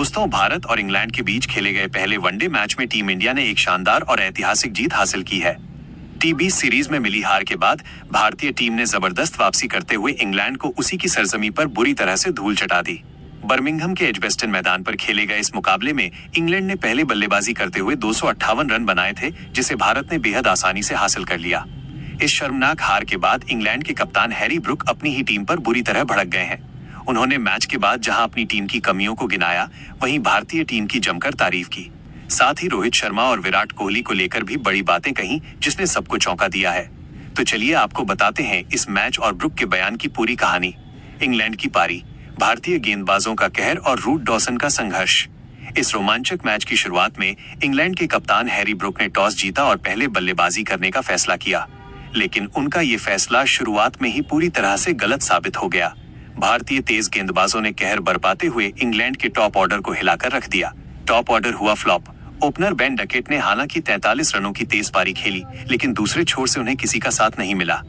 दोस्तों, भारत और इंग्लैंड के बीच खेले गए पहले वनडे मैच में टीम इंडिया ने एक शानदार और ऐतिहासिक जीत हासिल की है। टी20 सीरीज में मिली हार के बाद भारतीय टीम ने जबरदस्त वापसी करते हुए इंग्लैंड को उसी की सरजमी पर बुरी तरह से धूल चटा दी। बर्मिंघम के एजबेस्टन मैदान पर खेले गए इस मुकाबले में इंग्लैंड ने पहले बल्लेबाजी करते हुए 258 रन बनाए थे, जिसे भारत ने बेहद आसानी से हासिल कर लिया। इस शर्मनाक हार के बाद इंग्लैंड के कप्तान हैरी ब्रुक अपनी ही टीम पर बुरी तरह भड़क गए हैं। उन्होंने मैच के बाद जहां अपनी टीम की कमियों को गिनाया, वहीं भारतीय टीम की जमकर तारीफ की। साथ ही रोहित शर्मा और विराट कोहली को लेकर भी बड़ी बातें कही, जिसने सबको चौंका दिया है। तो चलिए आपको बताते हैं इस मैच और ब्रुक के बयान की पूरी कहानी। इंग्लैंड की पारी, भारतीय गेंदबाजों का कहर और रूट डॉसन का संघर्ष। इस रोमांचक मैच की शुरुआत में इंग्लैंड के कप्तान हैरी ब्रुक ने टॉस जीता और पहले बल्लेबाजी करने का फैसला किया, लेकिन उनका ये फैसला शुरुआत में ही पूरी तरह से गलत साबित हो गया। भारतीय तेज गेंदबाजों ने कहर बरपाते हुए इंग्लैंड के टॉप ऑर्डर को हिलाकर रख दिया। टॉप ऑर्डर हुआ फ्लॉप। ओपनर बेन डकेट ने हालांकि 43 रनों की तेज पारी खेली, लेकिन दूसरे छोर से उन्हें किसी का साथ नहीं मिला।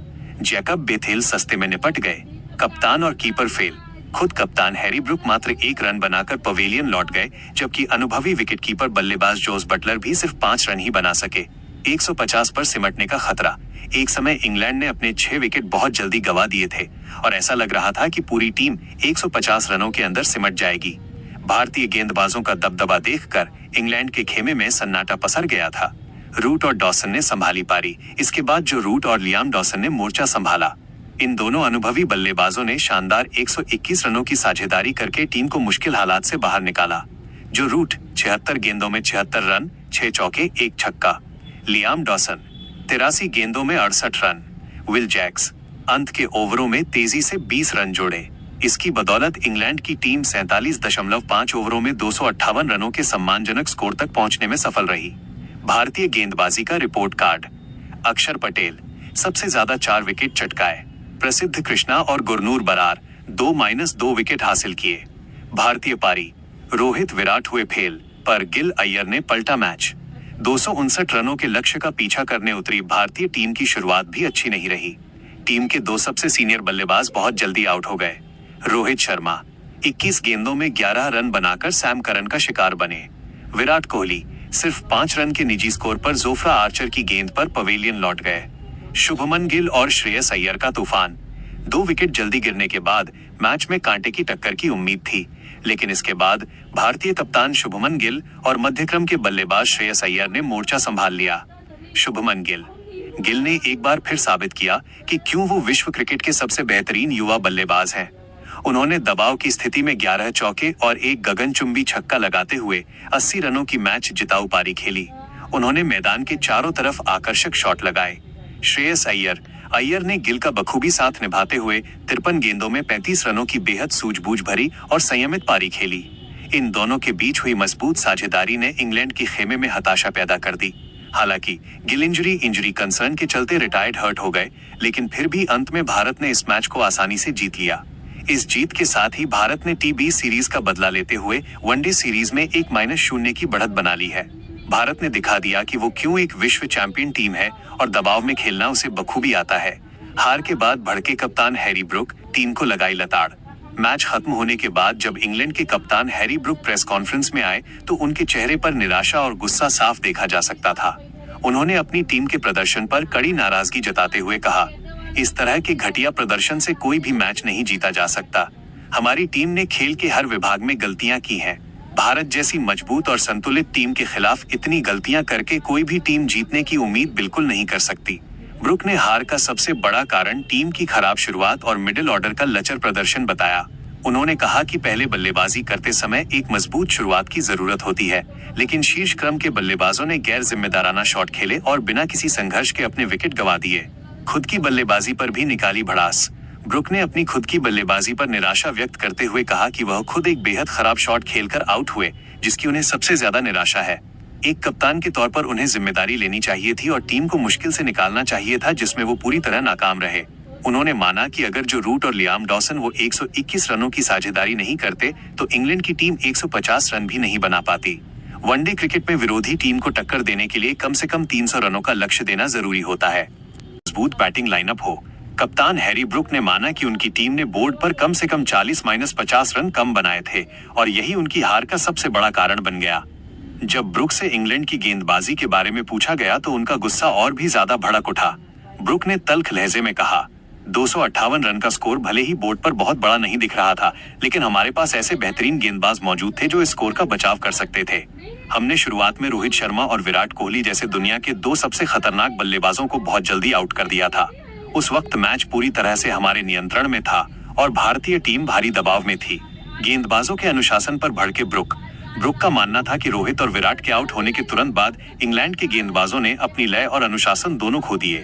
जैकब बेथेल सस्ते में निपट गए। कप्तान और कीपर फेल। खुद कप्तान हैरी ब्रुक मात्र 1 रन बनाकर पवेलियन लौट गए, जबकि अनुभवी विकेटकीपर बल्लेबाज जोस बटलर भी सिर्फ 5 रन ही बना सके। 150 पर सिमटने का खतरा। एक समय इंग्लैंड ने अपने 6 विकेट बहुत जल्दी गंवा दिए थे और ऐसा लग रहा था कि पूरी टीम 150 रनों के अंदर सिमट जाएगी। भारतीय गेंदबाजों का दबदबा देखकर इंग्लैंड के खेमे में सन्नाटा पसर गया था। रूट और डॉसन ने संभाली पारी। इसके बाद जो रूट और लियाम डॉसन ने मोर्चा संभाला। इन दोनों अनुभवी बल्लेबाजों ने शानदार 121 रनों की साझेदारी करके टीम को मुश्किल हालात से बाहर निकाला। जो रूट 76 गेंदों में 76 रन, 6 चौके, 1 छक्का। लियाम डॉसन 83 गेंदों में 68 रन। विल जैक्स अंत के ओवरों में तेजी से 20 रन जोड़े। इसकी बदौलत इंग्लैंड की टीम 47.5 ओवरों में 258 रनों के सम्मानजनक स्कोर तक पहुंचने में सफल रही। भारतीय गेंदबाजी का रिपोर्ट कार्ड। अक्षर पटेल सबसे ज्यादा 4 विकेट चटकाए। प्रसिद्ध कृष्णा और गुरनूर बरार 2-2 विकेट हासिल किए। भारतीय पारी, रोहित विराट हुए फेल, पर गिल अय्यर ने पलटा मैच। 259 रनों के लक्ष्य का पीछा करने उतरी भारतीय टीम की शुरुआत भी अच्छी नहीं रही। टीम के 2 सबसे सीनियर बल्लेबाज बहुत जल्दी आउट हो गए। रोहित शर्मा 21 गेंदों में 11 रन बनाकर सैम करन का शिकार बने। विराट कोहली सिर्फ 5 रन के निजी स्कोर पर जोफ्रा आर्चर की गेंद पर पवेलियन लौट गए। शुभमन गिल और श्रेयस अय्यर का तूफान। 2 विकेट जल्दी गिरने के बाद मैच में कांटे की टक्कर की उम्मीद थी, लेकिन इसके बाद भारतीय कप्तान शुभमन गिल और मध्यक्रम के बल्लेबाज श्रेयस अय्यर ने मोर्चा संभाल लिया। शुभमन गिल ने एक बार फिर साबित किया कि क्यों वो विश्व क्रिकेट के सबसे बेहतरीन युवा बल्लेबाज हैं। उन्होंने दबाव की स्थिति में 11 चौके और 1 गगनचुंबी छक्का लगाते हुए 80 रनों की मैच जिताऊ पारी खेली। उन्होंने मैदान के चारों तरफ आकर्षक शॉट लगाए। श्रेयस अय्यर ने गिल का बखूबी साथ निभाते हुए 53 गेंदों में 35 रनों की बेहद सूझबूझ भरी और संयमित पारी खेली। इन दोनों के बीच हुई मजबूत साझेदारी ने इंग्लैंड के खेमे में हताशा पैदा कर दी। हालांकि गिल इंजरी कंसर्न के चलते रिटायर्ड हर्ट हो गए, लेकिन फिर भी अंत में भारत ने इस मैच को आसानी से जीत लिया। इस जीत के साथ ही भारत ने टी20 सीरीज का बदला लेते हुए वनडे सीरीज में 1-0 की बढ़त बना ली है। भारत ने दिखा दिया कि वो क्यों एक विश्व चैंपियन टीम है और दबाव में खेलना उसे बखूबी आता है। हार के बाद भड़के कप्तान हैरी ब्रुक टीम को लगाई लताड़। मैच खत्म होने के बाद जब इंग्लैंड के कप्तान हैरी ब्रुक प्रेस कॉन्फ्रेंस में आए तो उनके चेहरे पर निराशा और गुस्सा साफ देखा जा सकता था। उन्होंने अपनी टीम के प्रदर्शन पर कड़ी नाराजगी जताते हुए कहा, इस तरह के घटिया प्रदर्शन से कोई भी मैच नहीं जीता जा सकता। हमारी टीम ने खेल के हर विभाग में गलतियां की हैं। भारत जैसी मजबूत और संतुलित टीम के खिलाफ इतनी गलतियां करके कोई भी टीम जीतने की उम्मीद बिल्कुल नहीं कर सकती। ब्रुक ने हार का सबसे बड़ा कारण टीम की खराब शुरुआत और मिडिल ऑर्डर का लचर प्रदर्शन बताया। उन्होंने कहा कि पहले बल्लेबाजी करते समय एक मजबूत शुरुआत की जरूरत होती है, लेकिन शीर्ष क्रम के बल्लेबाजों ने गैर जिम्मेदाराना शॉट खेले और बिना किसी संघर्ष के अपने विकेट गंवा दिए। खुद की बल्लेबाजी पर भी निकाली भड़ास। ब्रुक ने अपनी खुद की बल्लेबाजी पर निराशा व्यक्त करते हुए कहा कि वह खुद एक बेहद खराब शॉट खेलकर आउट हुए, जिसकी उन्हें सबसे ज्यादा निराशा है। एक कप्तान के तौर पर उन्हें जिम्मेदारी लेनी चाहिए थी और टीम को मुश्किल से निकालना चाहिए था, जिसमें वो पूरी तरह नाकाम रहे। उन्होंने माना कि अगर जो रूट और लियाम डॉसन वो 121 रनों की साझेदारी नहीं करते तो इंग्लैंड की टीम 150 रन भी नहीं बना पाती। वनडे क्रिकेट में विरोधी टीम को टक्कर देने के लिए कम से कम 300 रनों का लक्ष्य देना जरूरी होता है। मजबूत बैटिंग लाइनअप हो, कप्तान हैरी ब्रुक ने माना कि उनकी टीम ने बोर्ड पर कम से कम 40-50 रन कम बनाए थे और यही उनकी हार का सबसे बड़ा कारण बन गया। जब ब्रुक से इंग्लैंड की गेंदबाजी के बारे में पूछा गया तो उनका गुस्सा और भी ज्यादा भड़क उठा। ब्रुक ने तल्ख लहजे में कहा, 258 रन का स्कोर भले ही बोर्ड पर बहुत बड़ा नहीं दिख रहा था, लेकिन हमारे पास ऐसे बेहतरीन गेंदबाज मौजूद थे जो इस स्कोर का बचाव कर सकते थे। हमने शुरुआत में रोहित शर्मा और विराट कोहली जैसे दुनिया के दो सबसे खतरनाक बल्लेबाजों को बहुत जल्दी आउट कर दिया था। उस वक्त मैच पूरी तरह से हमारे नियंत्रण में था और भारतीय टीम भारी दबाव में थी। गेंदबाजों के अनुशासन पर भड़के ब्रुक का मानना था कि रोहित और विराट के आउट होने के तुरंत बाद इंग्लैंड के गेंदबाजों ने अपनी लय और अनुशासन दोनों खो दिए।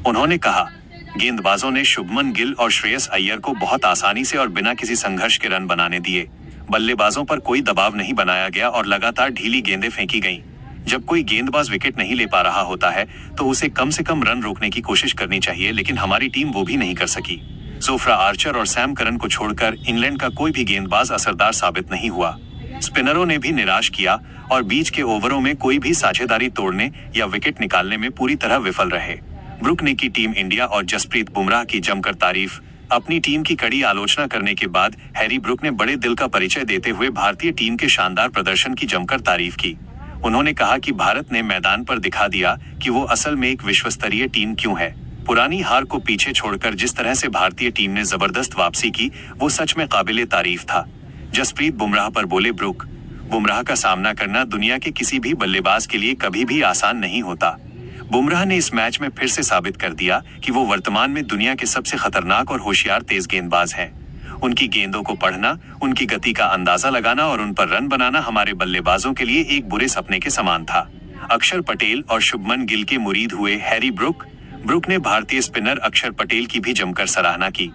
उन्होंने कहा, गेंदबाजों ने शुभमन गिल और श्रेयस अय्यर को बहुत आसानी से और बिना किसी संघर्ष के रन बनाने दिए। बल्लेबाजों पर कोई दबाव नहीं बनाया गया और लगातार ढीली गेंदें फेंकी गईं। जब कोई गेंदबाज विकेट नहीं ले पा रहा होता है तो उसे कम से कम रन रोकने की कोशिश करनी चाहिए, लेकिन हमारी टीम वो भी नहीं कर सकी। जोफ्रा आर्चर और सैम करन को छोड़कर इंग्लैंड का कोई भी गेंदबाज असरदार साबित नहीं हुआ। स्पिनरों ने भी निराश किया और बीच के ओवरों में कोई भी साझेदारी तोड़ने या विकेट निकालने में पूरी तरह विफल रहे। ब्रुक ने की टीम इंडिया और जसप्रीत बुमराह की जमकर तारीफ। अपनी टीम की कड़ी आलोचना करने के बाद हैरी ब्रुक ने बड़े दिल का परिचय देते हुए भारतीय टीम के शानदार प्रदर्शन की जमकर तारीफ की। उन्होंने कहा कि भारत ने मैदान पर दिखा दिया कि वो असल में एक विश्वस्तरीय टीम क्यों है। पुरानी हार को पीछे छोड़कर जिस तरह से भारतीय टीम ने जबरदस्त वापसी की वो सच में काबिले तारीफ था। जसप्रीत बुमराह पर बोले ब्रुक, बुमराह का सामना करना दुनिया के किसी भी बल्लेबाज के लिए कभी भी आसान नहीं होता। बुमराह ने इस मैच में फिर से साबित कर दिया कि वो वर्तमान में दुनिया के सबसे खतरनाक और होशियार तेज गेंदबाज हैं। उनकी गेंदों को पढ़ना, उनकी गति का अंदाजा लगाना और उन पर रन बनाना हमारे बल्लेबाजों के लिए एक बुरे सपने के समान था। अक्षर पटेल और शुभमन गिल के मुरीद हुए हैरी ब्रुक ने भारतीय स्पिनर अक्षर पटेल की भी जमकर सराहना की।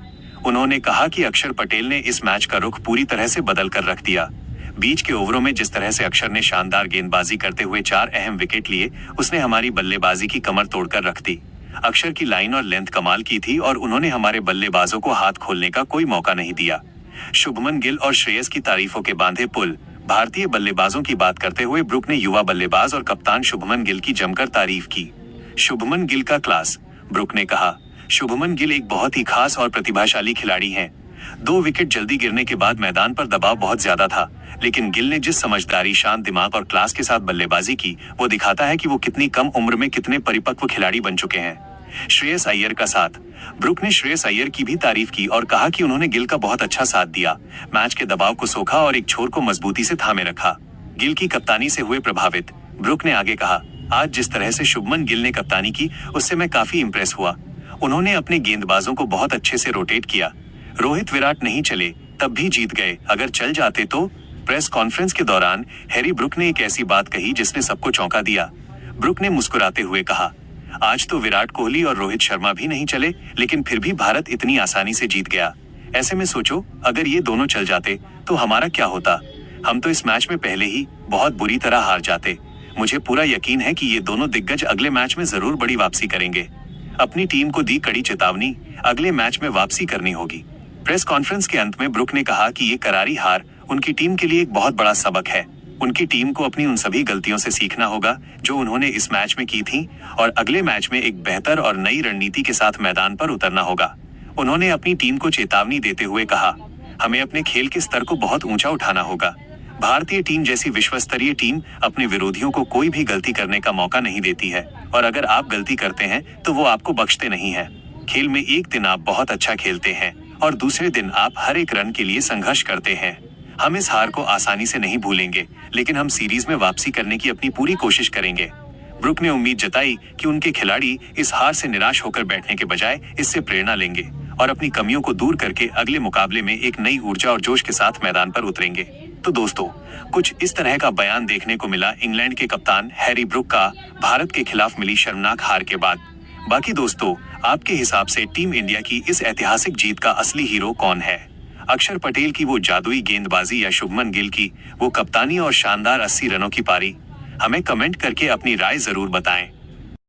उन्होंने कहा कि अक्षर पटेल ने इस मैच का रुख पूरी तरह से बदल कर रख दिया। बीच के ओवरों में जिस तरह से अक्षर ने शानदार गेंदबाजी करते हुए 4 अहम विकेट लिए, उसने हमारी बल्लेबाजी की कमर तोड़कर रख दी। अक्षर की लाइन और लेंथ कमाल की थी और उन्होंने हमारे बल्लेबाजों को हाथ खोलने का कोई मौका नहीं दिया। शुभमन गिल और श्रेयस की तारीफों के बांधे पुल। भारतीय बल्लेबाजों की बात करते हुए ब्रुक ने युवा बल्लेबाज और कप्तान शुभमन गिल की जमकर तारीफ की। शुभमन गिल का क्लास। ब्रुक ने कहा, शुभमन गिल एक बहुत ही खास और प्रतिभाशाली खिलाड़ी हैं। 2 विकेट जल्दी गिरने के बाद मैदान पर दबाव बहुत ज्यादा था, लेकिन गिल ने जिस समझदारी, शांत दिमाग और क्लास के साथ बल्लेबाजी की वो दिखाता है कि वो कितनी कम उम्र में कितने परिपक्व खिलाड़ी बन चुके हैं। श्रेयस अय्यर का साथ। ब्रुक ने श्रेयस अय्यर की भी तारीफ की और कहा कि उन्होंने गिल का बहुत अच्छा साथ दिया, मैच के दबाव को सोखा और एक छोर को मजबूती से थामे रखा। गिल की कप्तानी से हुए प्रभावित। ब्रुक ने आगे कहा, आज जिस तरह से शुभमन गिल ने कप्तानी की उससे मैं काफी इंप्रेस हुआ। उन्होंने अपने गेंदबाजों को बहुत अच्छे से रोटेट किया। रोहित विराट नहीं चले तब भी जीत गए, अगर चल जाते तो। प्रेस कॉन्फ्रेंस के दौरान हैरी ब्रुक ने एक ऐसी बात कही जिसने सबको चौंका दिया। ब्रुक ने मुस्कुराते हुए कहा, आज तो विराट कोहली और रोहित शर्मा भी नहीं चले, लेकिन फिर भी भारत इतनी आसानी से जीत गया। ऐसे में सोचो, अगर ये दोनों चल जाते तो हमारा क्या होता। हम तो इस मैच में पहले ही बहुत बुरी तरह हार जाते। मुझे पूरा यकीन है कि ये दोनों दिग्गज अगले मैच में जरूर बड़ी वापसी करेंगे। अपनी टीम को दी कड़ी चेतावनी, अगले मैच में वापसी करनी होगी। प्रेस कॉन्फ्रेंस के अंत में ब्रुक ने कहा कि ये करारी हार उनकी टीम के लिए एक बहुत बड़ा सबक है। उनकी टीम को अपनी उन सभी गलतियों से सीखना होगा जो उन्होंने इस मैच में की थी और अगले मैच में एक बेहतर और नई रणनीति के साथ मैदान पर उतरना होगा। उन्होंने अपनी टीम को चेतावनी देते हुए कहा, हमें अपने खेल के स्तर को बहुत ऊंचा उठाना होगा। भारतीय टीम जैसी विश्वस्तरीय टीम अपने विरोधियों को कोई भी गलती करने का मौका नहीं देती है और अगर आप गलती करते हैं तो वो आपको बख्शते नहीं है। खेल में एक दिन आप बहुत अच्छा खेलते हैं और दूसरे दिन आप हर एक रन के लिए संघर्ष करते हैं। हम इस हार को आसानी से नहीं भूलेंगे, लेकिन हम सीरीज में वापसी करने की अपनी पूरी कोशिश करेंगे। ब्रुक ने उम्मीद जताई कि उनके खिलाड़ी इस हार से निराश होकर बैठने के बजाय इससे प्रेरणा लेंगे और अपनी कमियों को दूर करके अगले मुकाबले में एक नई ऊर्जा और जोश के साथ मैदान पर उतरेंगे। तो दोस्तों, कुछ इस तरह का बयान देखने को मिला इंग्लैंड के कप्तान हैरी ब्रुक का भारत के खिलाफ मिली शर्मनाक हार के बाद। बाकी दोस्तों, आपके हिसाब से टीम इंडिया की इस ऐतिहासिक जीत का असली हीरो कौन है? अक्षर पटेल की वो जादुई गेंदबाजी या शुभमन गिल की वो कप्तानी और शानदार 80 रनों की पारी? हमें कमेंट करके अपनी राय जरूर बताएं।